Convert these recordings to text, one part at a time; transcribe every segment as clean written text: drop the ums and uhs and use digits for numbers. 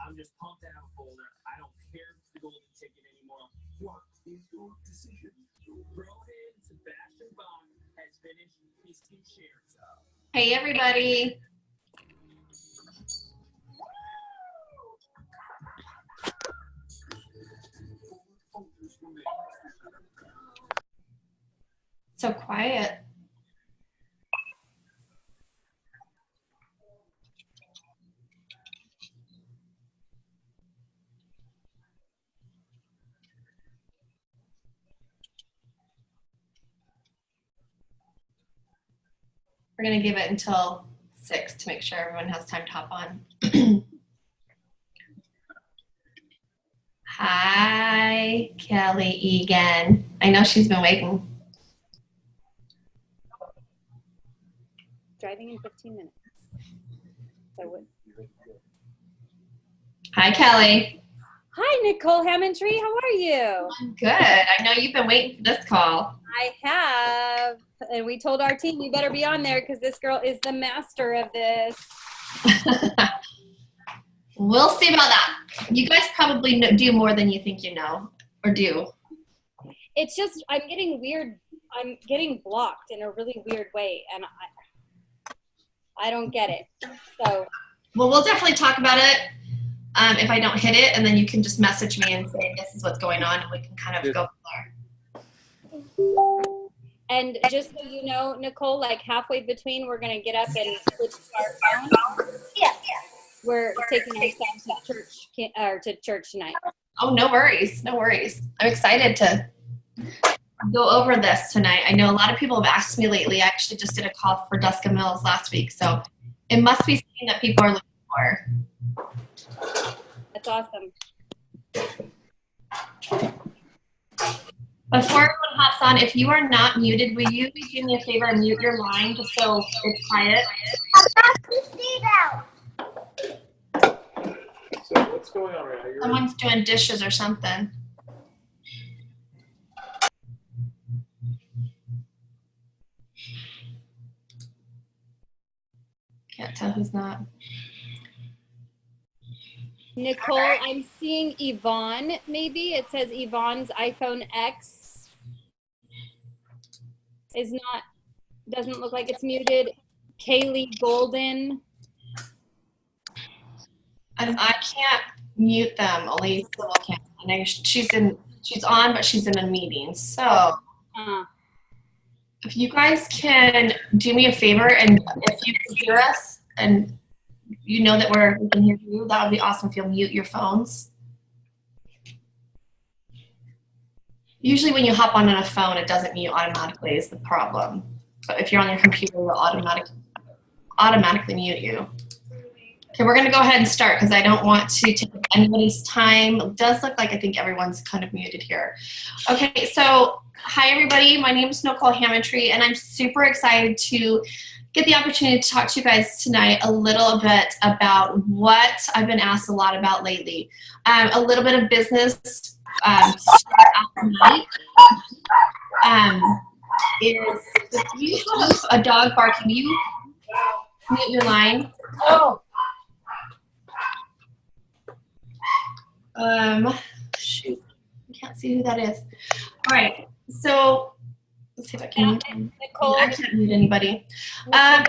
I'm just pumped to have a folder. I don't care if it's the golden ticket anymore. What is your decision? Rohan Sebastian Bach has finished his 2 shares. Hey, everybody. So quiet. We're going to give it until 6 to make sure everyone has time to hop on. Hi, Kelly Egan. I know she's been waiting. Driving in 15 minutes. Hi, Kelly. Hi, Nicole Hammontree. How are you? I'm good. I know you've been waiting for this call. I have. And we told our team you better be on there because this girl is the master of this. We'll see about that. You guys probably do more than you think you know, or do. It's just, I'm getting weird. I'm getting blocked in a really weird way, and I don't get it. So. Well, we'll definitely talk about it if I don't hit it, and then you can just message me and say this is what's going on, and we can kind of go from there. And just so you know, Nicole, like halfway between, we're gonna get up and switch our phone. Yeah. We're taking our son to church tonight. Oh, no worries, no worries. I'm excited to go over this tonight. I know a lot of people have asked me lately. I actually just did a call for Duska Mills last week, so it must be something that people are looking for. That's awesome. Before everyone hops on, if you are not muted, will you do me a favor and mute your line just so it's quiet? So what's going on right now? Someone's doing dishes or something. Can't tell who's not. Nicole, I'm seeing Yvonne, maybe. It says Yvonne's iPhone X is not, doesn't look like it's muted. Kaylee Golden. I can't mute them, only Sybil can. And she's on, but she's in a meeting. So if you guys can do me a favor, and if you can hear us and you know that we can hear you, that would be awesome if you'll mute your phones. Usually when you hop on a phone, it doesn't mute automatically is the problem. But if you're on your computer, it will automatically mute you. Okay, we're going to go ahead and start because I don't want to take anybody's time. It does look like I think everyone's kind of muted here. Okay, so hi everybody. My name is Nicole Hammontree, and I'm super excited to get the opportunity to talk to you guys tonight a little bit about what I've been asked a lot about lately. A little bit of business to start out tonight is if you have a dog barking, you mute your line. Oh. Shoot, I can't see who that is. All right, so let's see if I can mute. Nicole. I can't mute anybody.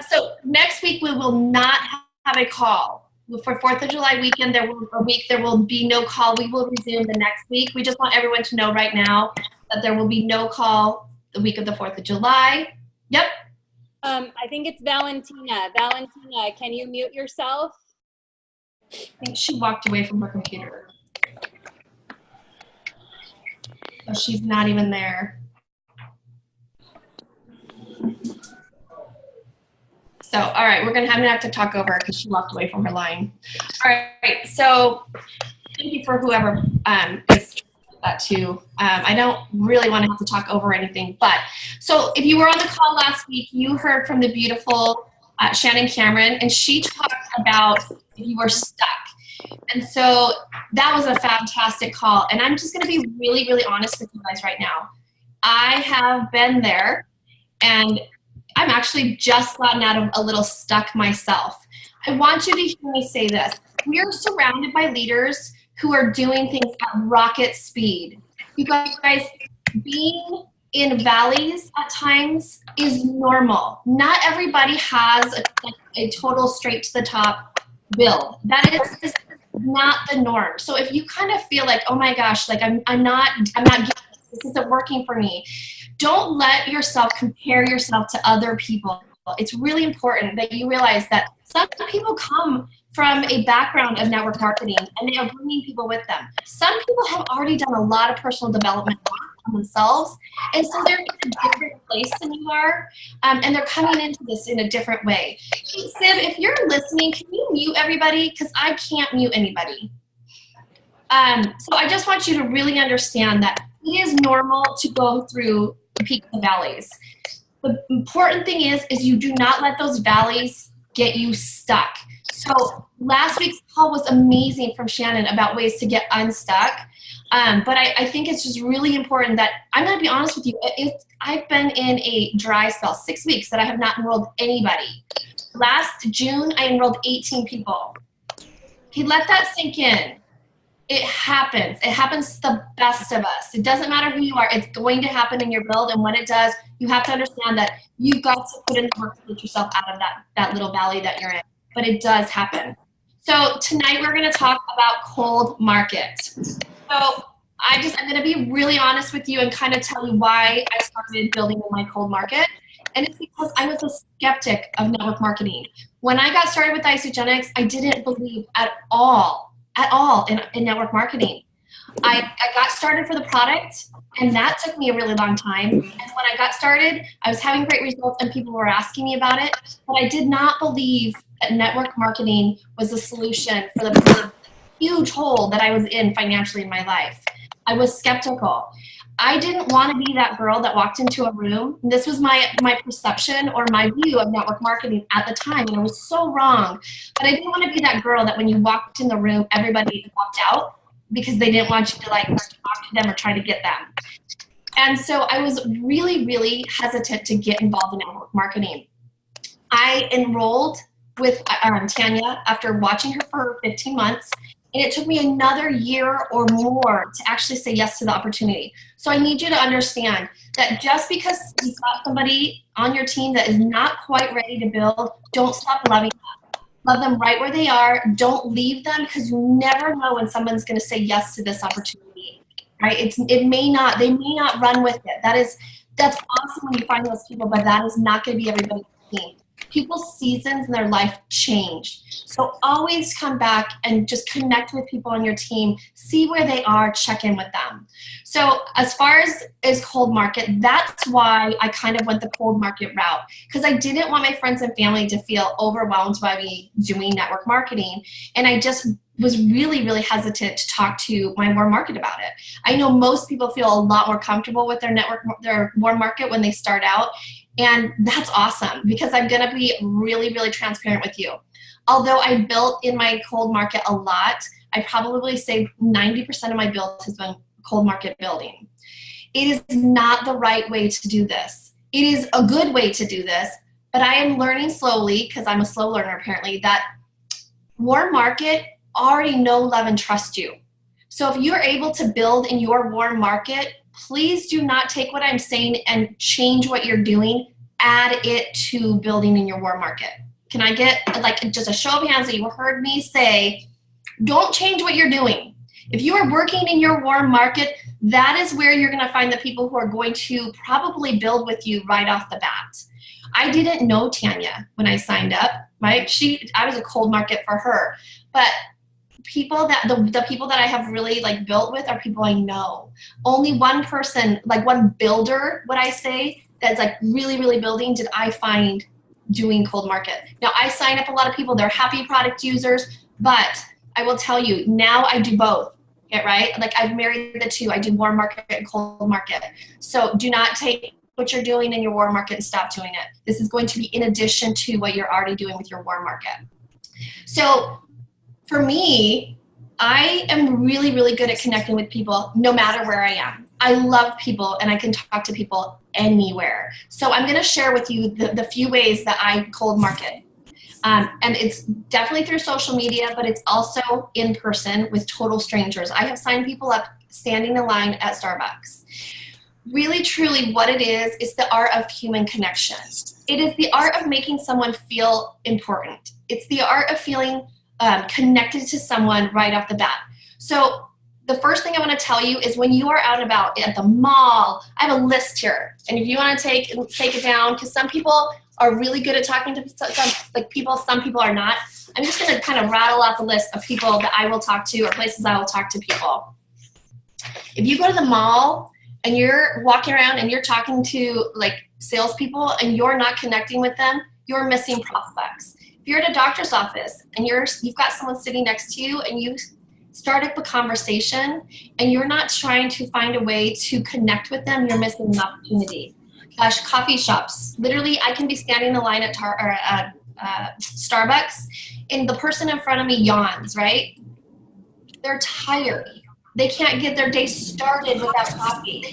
So next week we will not have a call. For 4th of July weekend, there will be no call. We will resume the next week. We just want everyone to know right now that there will be no call the week of the 4th of July. Yep. I think it's Valentina. Valentina, can you mute yourself? I think she walked away from her computer. So she's not even there. So, all right, I'm gonna have to talk over because she walked away from her line. All right, so thank you for whoever is that too. I don't really want to have to talk over anything, but so if you were on the call last week, you heard from the beautiful Shannon Cameron, and she talked about if you were stuck. And so that was a fantastic call. And I'm just going to be really, really honest with you guys right now. I have been there, and I'm actually just gotten out of a little stuck myself. I want you to hear me say this. we're surrounded by leaders who are doing things at rocket speed. You guys, being in valleys at times is normal. Not everybody has a total straight to the top build. That is not the norm. So if you kind of feel like, oh my gosh, like I'm not getting this isn't working for me, don't let yourself compare yourself to other people. It's really important that you realize that some people come from a background of network marketing and they are bringing people with them. Some people have already done a lot of personal development work on themselves, and so they're in a different place than you are, and they're coming into this in a different way. Hey, Sib, if you're listening, can you mute everybody? Because I can't mute anybody. So I just want you to really understand that it is normal to go through the peaks and valleys. The important thing is you do not let those valleys get you stuck. So last week's call was amazing from Shannon about ways to get unstuck. But I think it's just really important that, I'm going to be honest with you, I've been in a dry spell, 6 weeks that I have not enrolled anybody. Last June, I enrolled 18 people. Okay, let that sink in. It happens. It happens to the best of us. It doesn't matter who you are. It's going to happen in your build, and when it does, you have to understand that you've got to put in the work to get yourself out of that little valley that you're in. But it does happen. So tonight we're going to talk about cold market. So I'm going to be really honest with you and kind of tell you why I started building in my cold market. And it's because I was a skeptic of network marketing. When I got started with Isogenics, I didn't believe at all in network marketing. I got started for the product, and that took me a really long time. And when I got started, I was having great results and people were asking me about it, but I did not believe that network marketing was the solution for the huge hole that I was in financially in my life. I was skeptical. I didn't want to be that girl that walked into a room. This was my perception or my view of network marketing at the time, and I was so wrong. But I didn't want to be that girl that when you walked in the room, everybody walked out because they didn't want you to talk to them or try to get them. And so I was really, really hesitant to get involved in network marketing. I enrolled with Tanya after watching her for 15 months. And it took me another year or more to actually say yes to the opportunity. So I need you to understand that just because you've got somebody on your team that is not quite ready to build, don't stop loving them. Love them right where they are. Don't leave them, because you never know when someone's going to say yes to this opportunity, right? They may not run with it. That's awesome when you find those people, but that is not going to be everybody's team. People's seasons in their life change. So always come back and just connect with people on your team, see where they are, check in with them. So as far as cold market, that's why I kind of went the cold market route, because I didn't want my friends and family to feel overwhelmed by me doing network marketing. And I just was really, really hesitant to talk to my warm market about it. I know most people feel a lot more comfortable with their warm market when they start out. And that's awesome, because I'm going to be really, really transparent with you. Although I built in my cold market a lot, I probably say 90% of my build has been cold market building. It is not the right way to do this. It is a good way to do this, but I am learning slowly, because I'm a slow learner apparently, that warm market already know, love, and trust you. So if you're able to build in your warm market, please do not take what I'm saying and change what you're doing. Add it to building in your warm market. Can I get just a show of hands that you heard me say, don't change what you're doing. If you are working in your warm market, that is where you're going to find the people who are going to probably build with you right off the bat. I didn't know Tanya when I signed up, right? I was a cold market for her, but the people that I have really built with are people I know. Only one person, one builder, would I say, that's really, really building, did I find doing cold market. Now I sign up a lot of people, they're happy product users, but I will tell you, now I do both, right? I've married the two. I do warm market and cold market. So do not take what you're doing in your warm market and stop doing it. This is going to be in addition to what you're already doing with your warm market. So for me, I am really, really good at connecting with people no matter where I am. I love people and I can talk to people anywhere. So I'm going to share with you the few ways that I cold market. And it's definitely through social media, but it's also in person with total strangers. I have signed people up standing in line at Starbucks. Really, truly, what it is the art of human connection. It is the art of making someone feel important. It's the art of feeling connected to someone right off the bat. So the first thing I want to tell you is when you are out and about at the mall, I have a list here. And if you want to take it down, because some people are really good at talking to people, some people are not. I'm just going to kind of rattle off the list of people that I will talk to or places I will talk to people. If you go to the mall and you're walking around and you're talking to like salespeople and you're not connecting with them, you're missing prospects. If you're at a doctor's office and you've got someone sitting next to you and you start up a conversation and you're not trying to find a way to connect with them, you're missing an opportunity. Gosh, coffee shops. Literally, I can be standing in line at Starbucks and the person in front of me yawns, right? They're tired. They can't get their day started without coffee.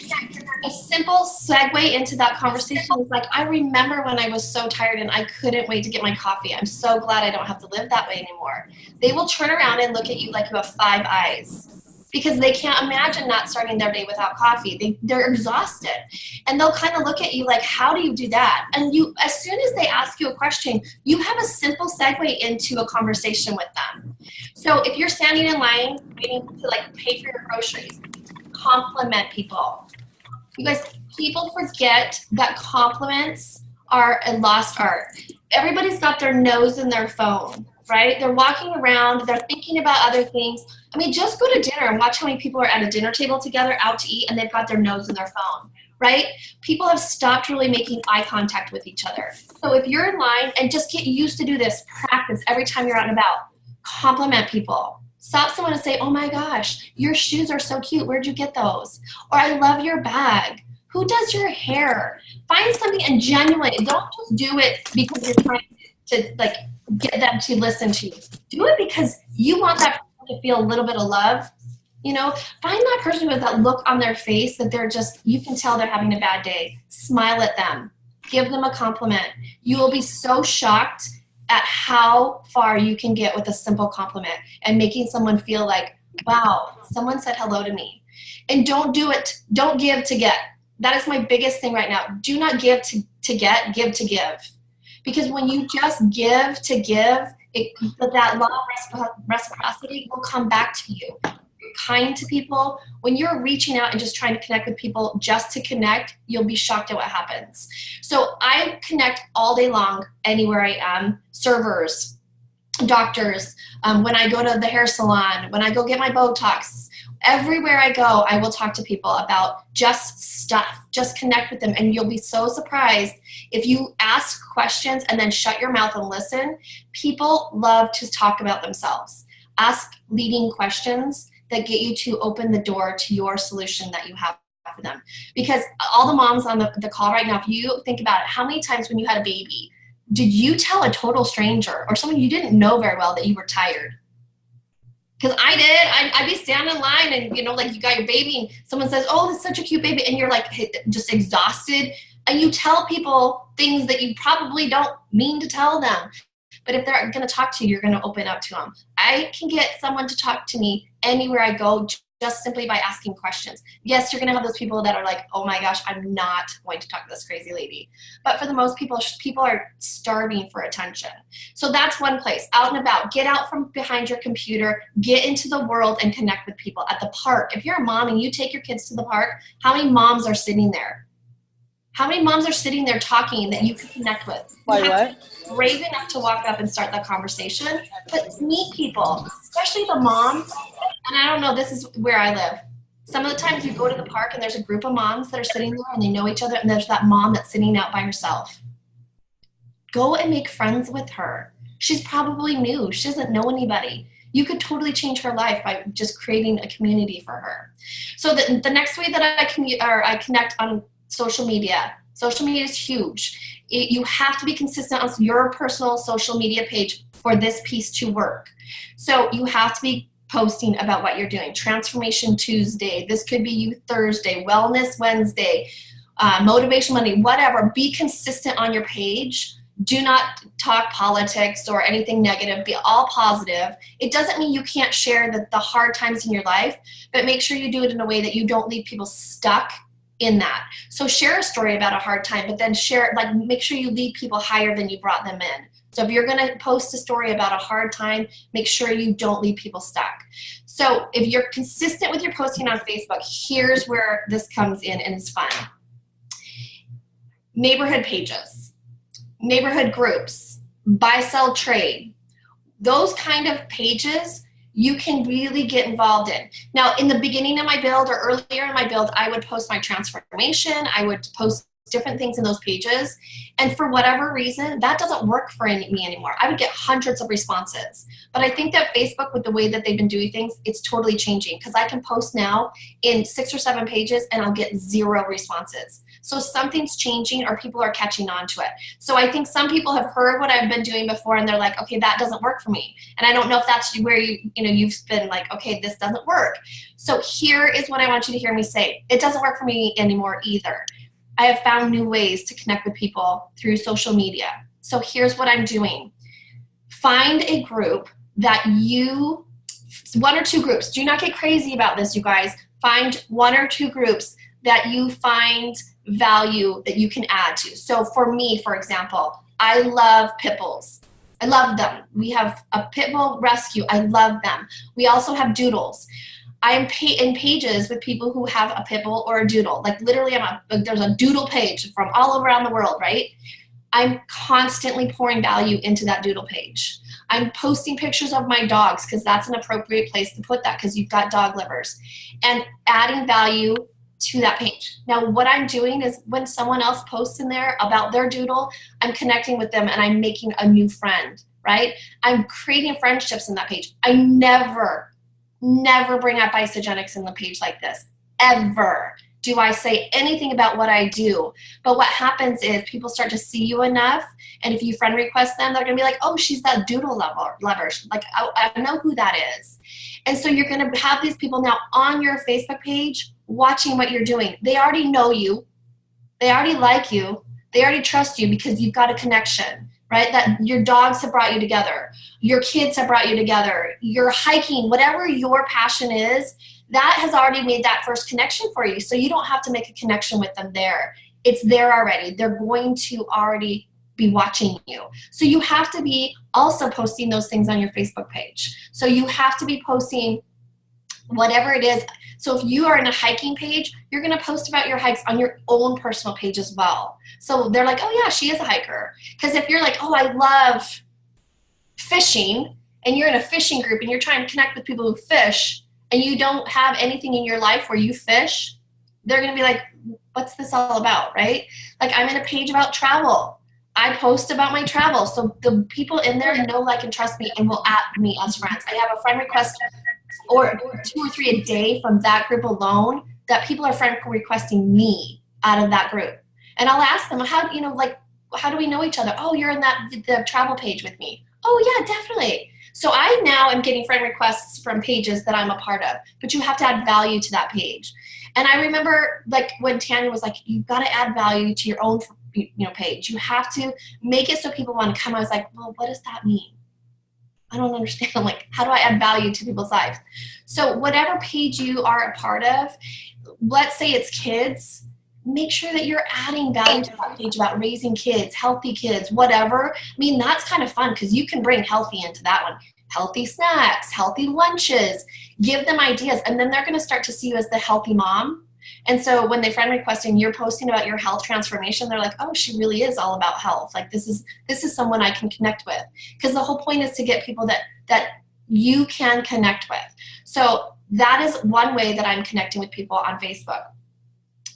A simple segue into that conversation is like, I remember when I was so tired and I couldn't wait to get my coffee. I'm so glad I don't have to live that way anymore. They will turn around and look at you like you have 5 eyes because they can't imagine not starting their day without coffee. They're exhausted. And they'll kind of look at you like, how do you do that? And you, as soon as they ask you a question, you have a simple segue into a conversation with them. So if you're standing in line waiting to like pay for your groceries, compliment people. You guys, people forget that compliments are a lost art. Everybody's got their nose in their phone, right? They're walking around, they're thinking about other things. I mean, just go to dinner and watch how many people are at a dinner table together out to eat and they've got their nose in their phone, right? People have stopped really making eye contact with each other. So if you're in line, and just get used to do this, practice every time you're out and about, compliment people. Stop someone and say, oh my gosh, your shoes are so cute. Where'd you get those? Or I love your bag. Who does your hair? Find something and genuinely, don't just do it because you're trying to like get them to listen to you. Do it because you want that person to feel a little bit of love. You know, find that person who has that look on their face that they're just, you can tell they're having a bad day. Smile at them. Give them a compliment. You will be so shocked at how far you can get with a simple compliment and making someone feel like, wow, someone said hello to me. And don't do it, don't give to get. That is my biggest thing right now. Do not give to get, give to give. Because when you just give to give, that law of reciprocity will come back to you. You're kind to people. When you're reaching out and just trying to connect with people just to connect, you'll be shocked at what happens. So I connect all day long anywhere I am. Servers, doctors, when I go to the hair salon, when I go get my Botox, everywhere I go, I will talk to people about just stuff. Just connect with them, and you'll be so surprised if you ask questions and then shut your mouth and listen. People love to talk about themselves. Ask leading questions that get you to open the door to your solution that you have for them. Because all the moms on the call right now, if you think about it, how many times when you had a baby, did you tell a total stranger or someone you didn't know very well that you were tired? Because I did. I'd be standing in line and, you know, like you got your baby and someone says, oh, that's such a cute baby. And you're like just exhausted. And you tell people things that you probably don't mean to tell them. But if they're going to talk to you, you're going to open up to them. I can get someone to talk to me anywhere I go just simply by asking questions. Yes, you're going to have those people that are like, oh my gosh, I'm not going to talk to this crazy lady. But for the most people are starving for attention. So that's one place, out and about. Get out from behind your computer, get into the world and connect with people. At the park, if you're a mom and you take your kids to the park, how many moms are sitting there? How many moms are sitting there talking that you can connect with? Why what? Brave enough to walk up and start that conversation, but meet people, especially the mom. And I don't know, this is where I live. Some of the times you go to the park and there's a group of moms that are sitting there and they know each other, and there's that mom that's sitting out by herself. Go and make friends with her. She's probably new. She doesn't know anybody. You could totally change her life by just creating a community for her. So the next way that I connect on social media is huge. You have to be consistent on your personal social media page for this piece to work. So you have to be posting about what you're doing. Transformation Tuesday, this could be Youth Thursday, Wellness Wednesday, Motivation Monday, whatever. Be consistent on your page. Do not talk politics or anything negative. Be all positive. It doesn't mean you can't share the hard times in your life, but make sure you do it in a way that you don't leave people stuck in that. So share a story about a hard time, but then share, like, make sure you leave people higher than you brought them in. So if you're going to post a story about a hard time, make sure you don't leave people stuck. So if you're consistent with your posting on Facebook, here's where this comes in and it's fun. Neighborhood pages, neighborhood groups, buy, sell, trade. Those kind of pages you can really get involved in. Now, in the beginning of my build or earlier in my build, I would post my transformation. I would post different things in those pages. And for whatever reason, that doesn't work for me anymore. I would get hundreds of responses. But I think that Facebook, with the way that they've been doing things, it's totally changing, because I can post now in 6 or 7 pages and I'll get 0 responses. So something's changing, or people are catching on to it. So I think some people have heard what I've been doing before and they're like, okay, that doesn't work for me. And I don't know if that's where you've been like, okay, this doesn't work. So here is what I want you to hear me say. It doesn't work for me anymore either. I have found new ways to connect with people through social media. So here's what I'm doing. Find a group that 1 or 2 groups. Do not get crazy about this, you guys. Find 1 or 2 groups that you find value that you can add to. So for me, for example, I love pit bulls. I love them. We have a pit bull rescue. I love them. We also have doodles. I'm in pages with people who have a pit bull or a doodle. Like literally, there's a doodle page from all around the world, right? I'm constantly pouring value into that doodle page. I'm posting pictures of my dogs, because that's an appropriate place to put that, because you've got dog livers, and adding value to that page. Now, what I'm doing is when someone else posts in there about their doodle, I'm connecting with them and I'm making a new friend, right? I'm creating friendships in that page. I never bring up isogenics in the page like this, ever. Do I say anything about what I do? But what happens is people start to see you enough, and if you friend request them, they're gonna be like, oh, she's that doodle lover. Like, I know who that is. And so you're gonna have these people now on your Facebook page watching what you're doing. They already know you. They already like you. They already trust you because you've got a connection, right? That your dogs have brought you together. Your kids have brought you together. You're hiking, whatever your passion is, that has already made that first connection for you. So you don't have to make a connection with them there. It's there already. They're going to already be watching you. So you have to be also posting those things on your Facebook page. So you have to be posting whatever it is. So if you are in a hiking page, you're going to post about your hikes on your own personal page as well. So they're like, oh yeah, she is a hiker. Because if you're like, oh, I love fishing, and you're in a fishing group and you're trying to connect with people who fish, and you don't have anything in your life where you fish, they're going to be like, what's this all about, right? Like, I'm in a page about travel. I post about my travel. So the people in there know, like, and trust me and will add me as friends. I have a friend request or 2 or 3 a day from that group alone, that people are friend requesting me out of that group. And I'll ask them, how do we know each other? Oh, you're in the travel page with me. Oh yeah, definitely. So I now am getting friend requests from pages that I'm a part of, but you have to add value to that page. And I remember, like, when Tanya was like, you've got to add value to your own page. You have to make it so people want to come. I was like, well, what does that mean? I don't understand. Like, how do I add value to people's lives? So whatever page you are a part of, let's say it's kids, make sure that you're adding value to that page about raising kids, healthy kids, whatever. I mean, that's kind of fun because you can bring healthy into that one. Healthy snacks, healthy lunches, give them ideas, and then they're going to start to see you as the healthy mom. And so when they friend request and you're posting about your health transformation, they're like, oh, she really is all about health. Like, this is someone I can connect with. Because the whole point is to get people that you can connect with. So that is one way that I'm connecting with people on Facebook.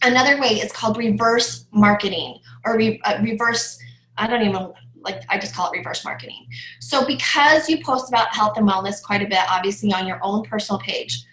Another way is called reverse marketing, or reverse, I just call it reverse marketing. So because you post about health and wellness quite a bit, obviously on your own personal page,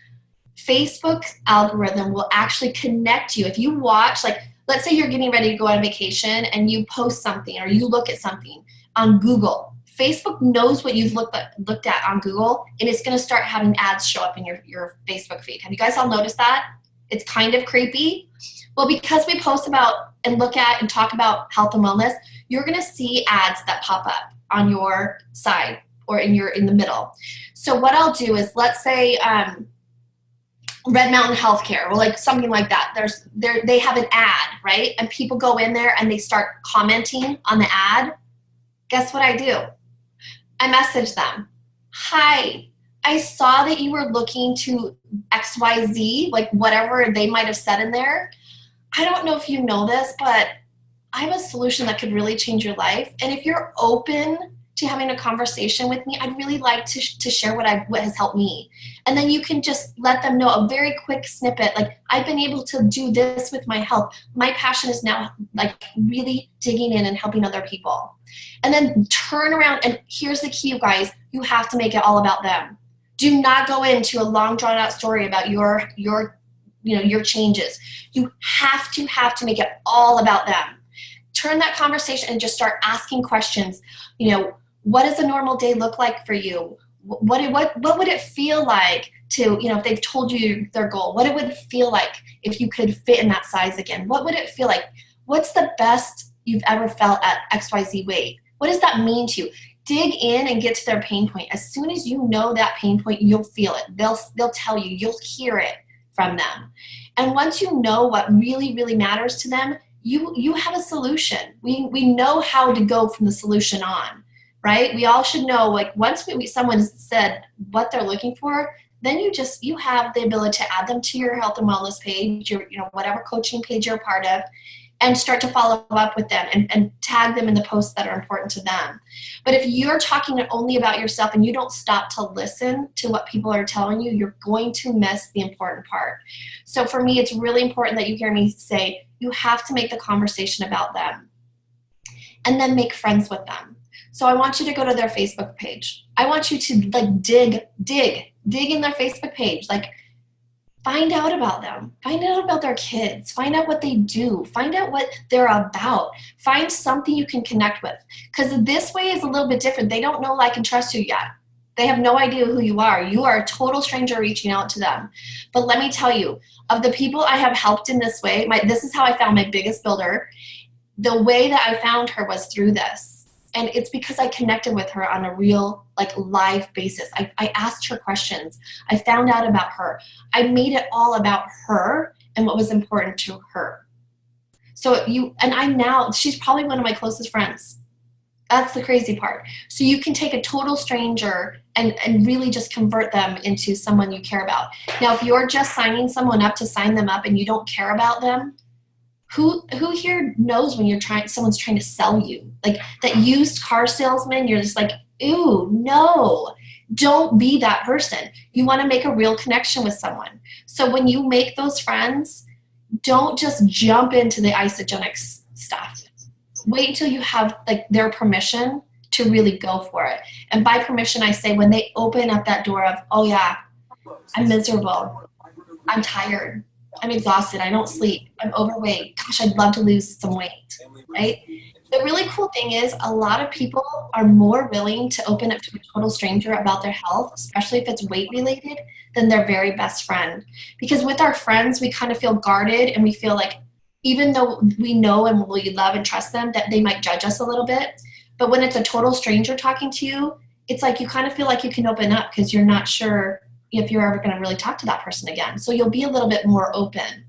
Facebook's algorithm will actually connect you. If you watch, like, let's say you're getting ready to go on vacation and you post something or you look at something on Google. Facebook knows what you've looked at on Google, and it's going to start having ads show up in your Facebook feed. Have you guys all noticed that? It's kind of creepy. Well, because we post about and look at and talk about health and wellness, you're going to see ads that pop up on your side or in the middle. So what I'll do is, let's say Red Mountain Healthcare, or like something like that. They have an ad, right? And people go in there and they start commenting on the ad. Guess what I do? I message them. Hi, I saw that you were looking to XYZ, like whatever they might have said in there. I don't know if you know this, but I have a solution that could really change your life. And if you're open to having a conversation with me, I'd really like to share what has helped me. And then you can just let them know a very quick snippet, like, I've been able to do this with my health. My passion is now like really digging in and helping other people. And then turn around, and here's the key, you guys, you have to make it all about them. Do not go into a long drawn out story about your changes. You have to make it all about them. Turn that conversation and just start asking questions. What does a normal day look like for you? What would it feel like to, if they've told you their goal, what it would feel like if you could fit in that size again? What would it feel like? What's the best you've ever felt at XYZ weight? What does that mean to you? Dig in and get to their pain point. As soon as you know that pain point, you'll feel it. They'll tell you, you'll hear it from them. And once you know what really, really matters to them, you have a solution. We know how to go from the solution on. Right? We all should know, like, once someone said what they're looking for, then you have the ability to add them to your health and wellness page, your, whatever coaching page you're a part of, and start to follow up with them and tag them in the posts that are important to them. But if you're talking only about yourself and you don't stop to listen to what people are telling you, you're going to miss the important part. So for me, it's really important that you hear me say, you have to make the conversation about them and then make friends with them. So I want you to go to their Facebook page. I want you to like dig in their Facebook page. Like, find out about them. Find out about their kids. Find out what they do. Find out what they're about. Find something you can connect with. Because this way is a little bit different. They don't know, like, and trust you yet. They have no idea who you are. You are a total stranger reaching out to them. But let me tell you, of the people I have helped in this way, this is how I found my biggest builder. The way that I found her was through this. And it's because I connected with her on a real, like, live basis. I asked her questions. I found out about her. I made it all about her and what was important to her. So she's probably one of my closest friends. That's the crazy part. So you can take a total stranger and really just convert them into someone you care about. Now, if you're just signing someone up to sign them up and you don't care about them, who here knows when someone's trying to sell you? Like that used car salesman, you're just like, ooh, no, don't be that person. You want to make a real connection with someone. So when you make those friends, don't just jump into the isogenics stuff. Wait until you have like their permission to really go for it. And by permission, I say when they open up that door of, oh yeah, I'm miserable, I'm tired, I'm exhausted, I don't sleep, I'm overweight, gosh, I'd love to lose some weight, right? The really cool thing is a lot of people are more willing to open up to a total stranger about their health, especially if it's weight related, than their very best friend. Because with our friends, we kind of feel guarded and we feel like even though we know and we love and trust them, that they might judge us a little bit. But when it's a total stranger talking to you, it's like you kind of feel like you can open up because you're not sure if you're ever going to really talk to that person again. So you'll be a little bit more open.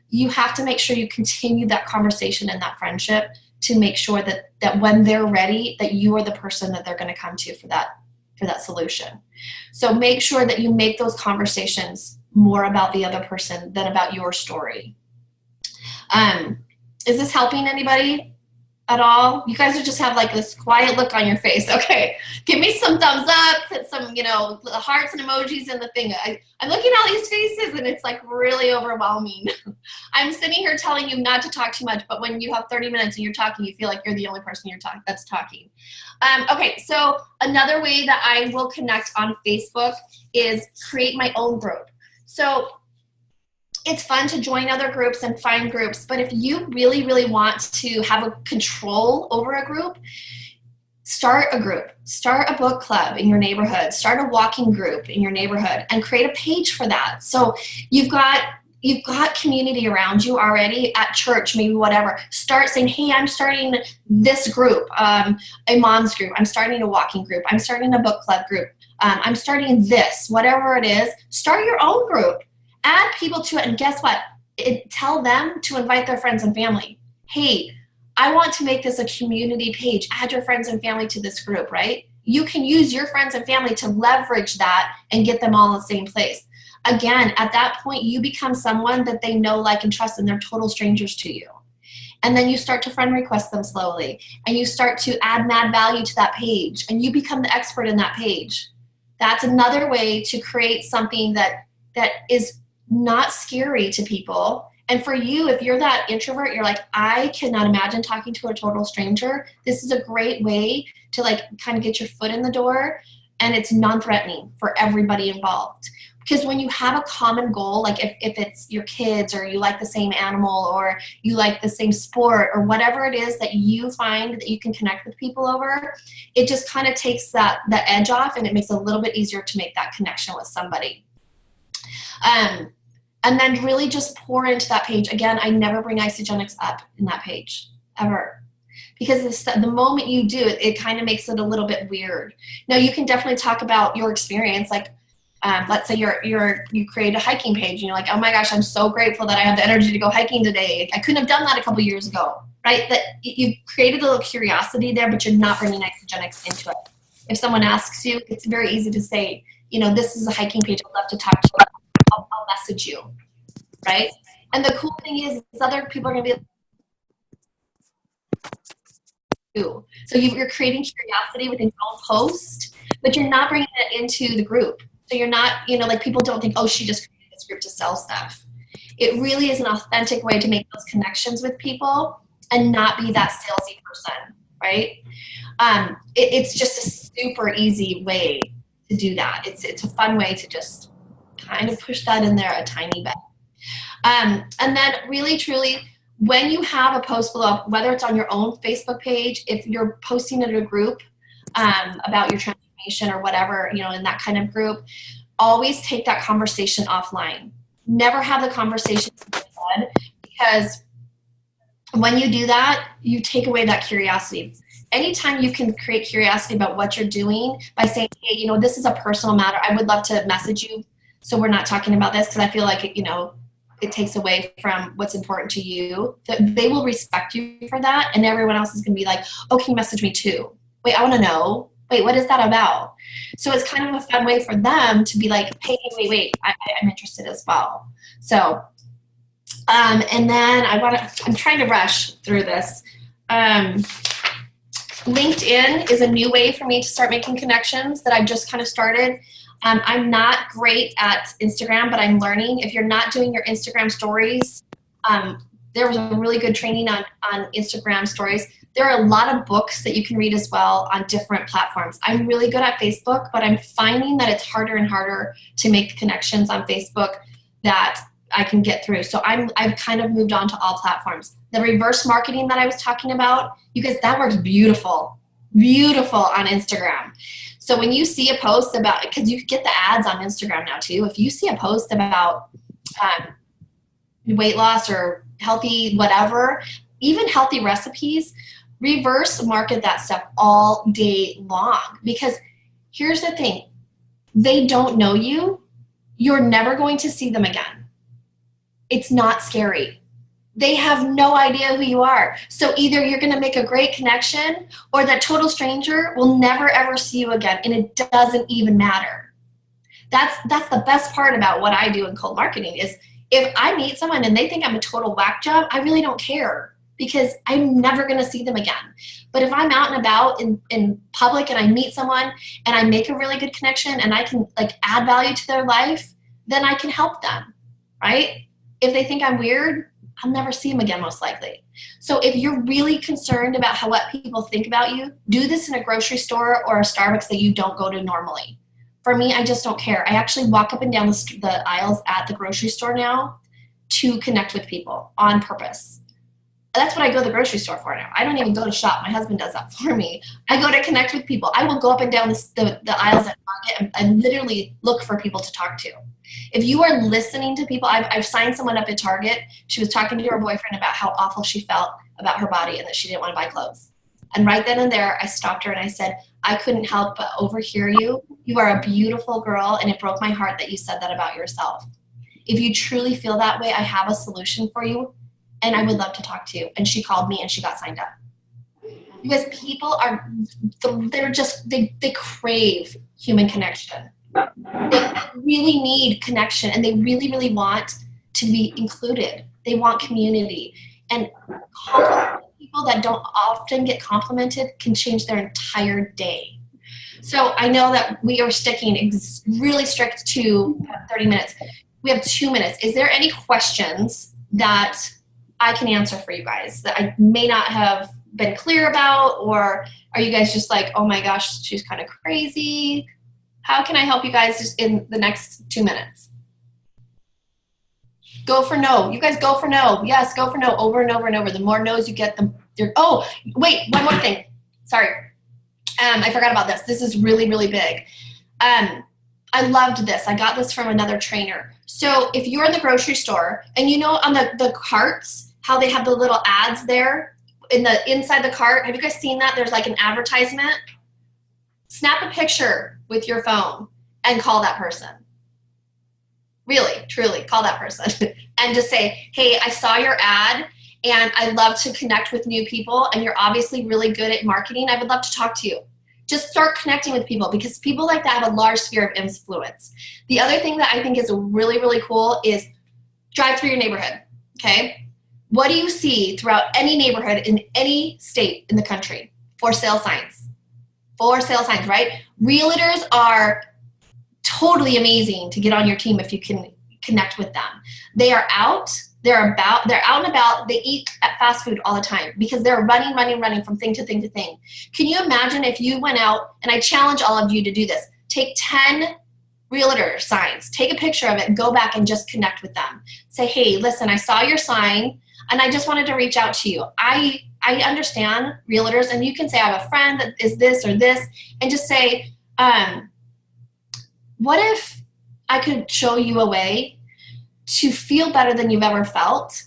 You have to make sure you continue that conversation and that friendship to make sure that when they're ready, that you are the person that they're going to come to for that solution. So make sure that you make those conversations more about the other person than about your story. Is this helping anybody at all? You guys just have like this quiet look on your face. Okay, give me some thumbs up, put some, hearts and emojis in the thing. I'm looking at all these faces and it's like really overwhelming. I'm sitting here telling you not to talk too much, but when you have 30 minutes and you're talking, you feel like you're the only person that's talking. Okay, so another way that I will connect on Facebook is create my own group. So it's fun to join other groups and find groups, but if you really, really want to have a control over a group, start a group. Start a book club in your neighborhood. Start a walking group in your neighborhood and create a page for that. So you've got, you've got community around you already at church, maybe whatever. Start saying, hey, I'm starting this group, a mom's group. I'm starting a walking group. I'm starting a book club group. I'm starting this, whatever it is. Start your own group. Add people to it. And guess what? Tell them to invite their friends and family. Hey, I want to make this a community page. Add your friends and family to this group, right? You can use your friends and family to leverage that and get them all in the same place. Again, at that point, you become someone that they know, like, and trust, and they're total strangers to you. And then you start to friend request them slowly, and you start to add mad value to that page, and you become the expert in that page. That's another way to create something that is not scary to people. And for you, if you're that introvert, you're like, I cannot imagine talking to a total stranger. This is a great way to, like, kind of get your foot in the door, and it's non-threatening for everybody involved. Because when you have a common goal, like if it's your kids, or you like the same animal, or you like the same sport, or whatever it is that you find that you can connect with people over, it just kind of takes the edge off, and it makes it a little bit easier to make that connection with somebody. And then really just pour into that page. Again, I never bring Isogenics up in that page, ever. Because the moment you do, it kind of makes it a little bit weird. Now, you can definitely talk about your experience. Like, let's say you create a hiking page, and you're like, oh my gosh, I'm so grateful that I have the energy to go hiking today. I couldn't have done that a couple years ago, right? That you've created a little curiosity there, but you're not bringing Isogenics into it. If someone asks you, it's very easy to say, this is a hiking page. I'd love to talk to you. I'll message you, right? And the cool thing is other people are going to be too. So you're creating curiosity within your own post, but you're not bringing it into the group. So you're not, like, people don't think, oh, she just created this group to sell stuff. It really is an authentic way to make those connections with people and not be that salesy person, right? It's just a super easy way to do that. It's a fun way to just kind of push that in there a tiny bit. And then really, truly, when you have a post blow up, whether it's on your own Facebook page, if you're posting in a group about your transformation or whatever, in that kind of group, always take that conversation offline. Never have the conversation in your head, because when you do that, you take away that curiosity. Anytime you can create curiosity about what you're doing by saying, hey, this is a personal matter. I would love to message you so we're not talking about this, because I feel like, it takes away from what's important to you. They will respect you for that, and everyone else is going to be like, oh, can you message me too? Wait, I want to know. Wait, what is that about? So it's kind of a fun way for them to be like, hey, wait, I'm interested as well. So, and then I'm trying to rush through this. LinkedIn is a new way for me to start making connections that I've just kind of started. I'm not great at Instagram, but I'm learning. If you're not doing your Instagram stories, there was a really good training on Instagram stories. There are a lot of books that you can read as well on different platforms. I'm really good at Facebook, but I'm finding that it's harder and harder to make connections on Facebook that I can get through. So I've kind of moved on to all platforms. The reverse marketing that I was talking about, you guys, that works beautiful on Instagram. So when you see a post about, because you get the ads on Instagram now too, if you see a post about weight loss or healthy whatever, even healthy recipes, reverse market that stuff all day long. Because here's the thing, they don't know you. You're never going to see them again. It's not scary. They have no idea who you are. So either you're going to make a great connection, or that total stranger will never ever see you again, and it doesn't even matter. That's the best part about what I do in cold marketing is if I meet someone and they think I'm a total whack job, I really don't care, because I'm never going to see them again. But if I'm out and about in public and I meet someone and I make a really good connection and I can add value to their life, then I can help them, right? If they think I'm weird, I'll never see them again, most likely. So if you're really concerned about what people think about you, do this in a grocery store or a Starbucks that you don't go to normally. For me, I just don't care. I actually walk up and down the aisles at the grocery store now to connect with people on purpose. That's what I go to the grocery store for now. I don't even go to shop. My husband does that for me. I go to connect with people. I will go up and down the aisles at Target and literally look for people to talk to. If you are listening to people, I've signed someone up at Target. She was talking to her boyfriend about how awful she felt about her body and that she didn't want to buy clothes. And right then and there, I stopped her and I said, I couldn't help but overhear you. You are a beautiful girl, and it broke my heart that you said that about yourself. If you truly feel that way, I have a solution for you, and I would love to talk to you. And she called me and she got signed up. Because people are, they crave human connection. They really need connection, and they really, really want to be included. They want community. And people that don't often get complimented can change their entire day. So I know that we are sticking really strict to 30 minutes. We have 2 minutes. Is there any questions that I can answer for you guys that I may not have been clear about? Or are you guys just like, oh my gosh, she's kind of crazy? How can I help you guys just in the next 2 minutes? Go for no. You guys go for no. Yes, go for no over and over and over. The more no's you get, oh, wait, one more thing. Sorry. I forgot about this. This is really, really big. I loved this. I got this from another trainer. So if you're in the grocery store and you know on the carts, how they have the little ads there inside the cart. Have you guys seen that? There's like an advertisement. Snap a picture with your phone and call that person. Really, truly, call that person and just say, hey, I saw your ad and I'd love to connect with new people, and you're obviously really good at marketing. I would love to talk to you. Just start connecting with people, because people like that have a large sphere of influence. The other thing that I think is really, really cool is drive through your neighborhood, okay? What do you see throughout any neighborhood in any state in the country? For sale signs. For sale signs, right? Realtors are totally amazing to get on your team if you can connect with them. They are out. They're out and about. They eat at fast food all the time because they're running from thing to thing to thing. Can you imagine if you went out, and I challenge all of you to do this, take 10 realtor signs, take a picture of it, go back and just connect with them. Say, hey, listen, I saw your sign and I just wanted to reach out to you. I understand realtors, and you can say, I have a friend that is this or this, and just say, what if I could show you a way to feel better than you've ever felt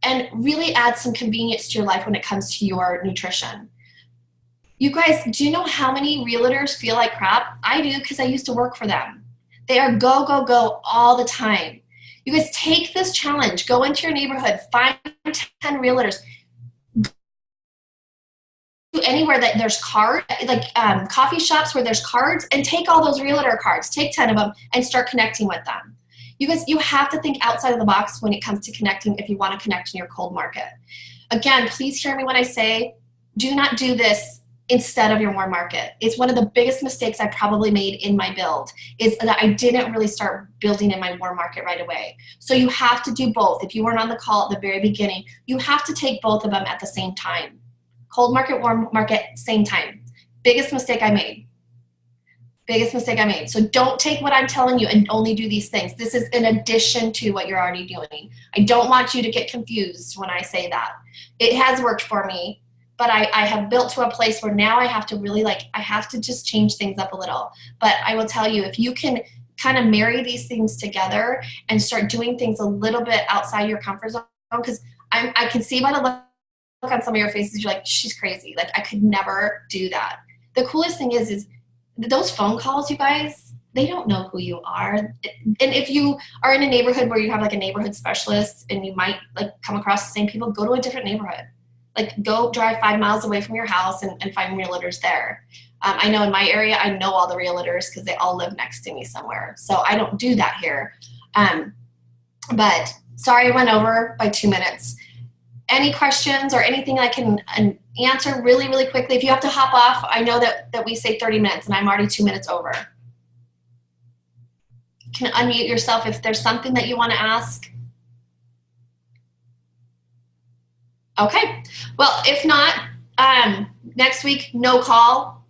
and really add some convenience to your life when it comes to your nutrition? You guys, do you know how many realtors feel like crap? I do, because I used to work for them. They are go, go, go all the time. You guys, take this challenge. Go into your neighborhood, find 10 realtors. Anywhere that there's cards, like coffee shops where there's cards, and take all those realtor cards, take 10 of them and start connecting with them. You guys, you have to think outside of the box when it comes to connecting if you want to connect in your cold market. Again, please hear me when I say, do not do this instead of your warm market. It's one of the biggest mistakes I probably made in my build, is that I didn't really start building in my warm market right away. So you have to do both. If you weren't on the call at the very beginning, you have to take both of them at the same time. Cold market, warm market, same time. Biggest mistake I made. Biggest mistake I made. So don't take what I'm telling you and only do these things. This is in addition to what you're already doing. I don't want you to get confused when I say that. It has worked for me, but I have built to a place where now I have to really I have to just change things up a little. But I will tell you, if you can kind of marry these things together and start doing things a little bit outside your comfort zone, because I can see by the look on some of your faces, you're like, she's crazy. Like, I could never do that. The coolest thing is those phone calls, you guys, they don't know who you are. And if you are in a neighborhood where you have like a neighborhood specialist and you might come across the same people, go to a different neighborhood. Go drive 5 miles away from your house and find realtors there. I know in my area, I know all the realtors because they all live next to me somewhere. So I don't do that here. But sorry I went over by 2 minutes. Any questions or anything I can answer really, really quickly? If you have to hop off, I know that we say 30 minutes and I'm already 2 minutes over. You can unmute yourself if there's something that you want to ask. Okay, well, if not, next week, no call.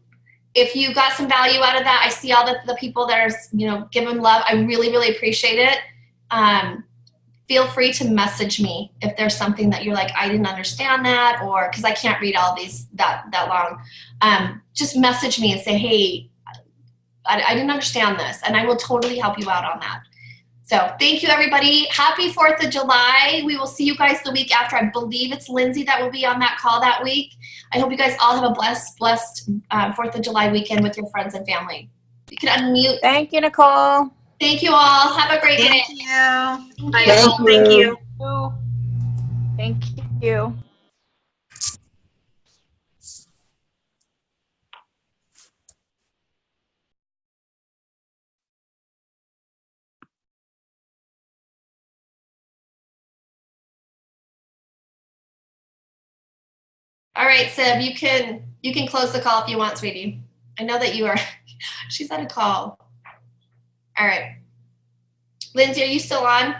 If you got some value out of that, I see all the people that are, giving love. I really, really appreciate it. feel free to message me if there's something that you're like, I didn't understand that, or because I can't read all these that long. Just message me and say, hey, I didn't understand this, and I will totally help you out on that. So thank you, everybody. Happy 4th of July. We will see you guys the week after. I believe it's Lindsay that will be on that call that week. I hope you guys all have a blessed 4th of July weekend with your friends and family. You can unmute. Thank you, Nicole. Thank you all. Have a great day. Thank you. Thank you. Thank you. Thank you. All right, Sib, you can close the call if you want, sweetie. I know that you are. She's at a call. All right. Lindsay, are you still on?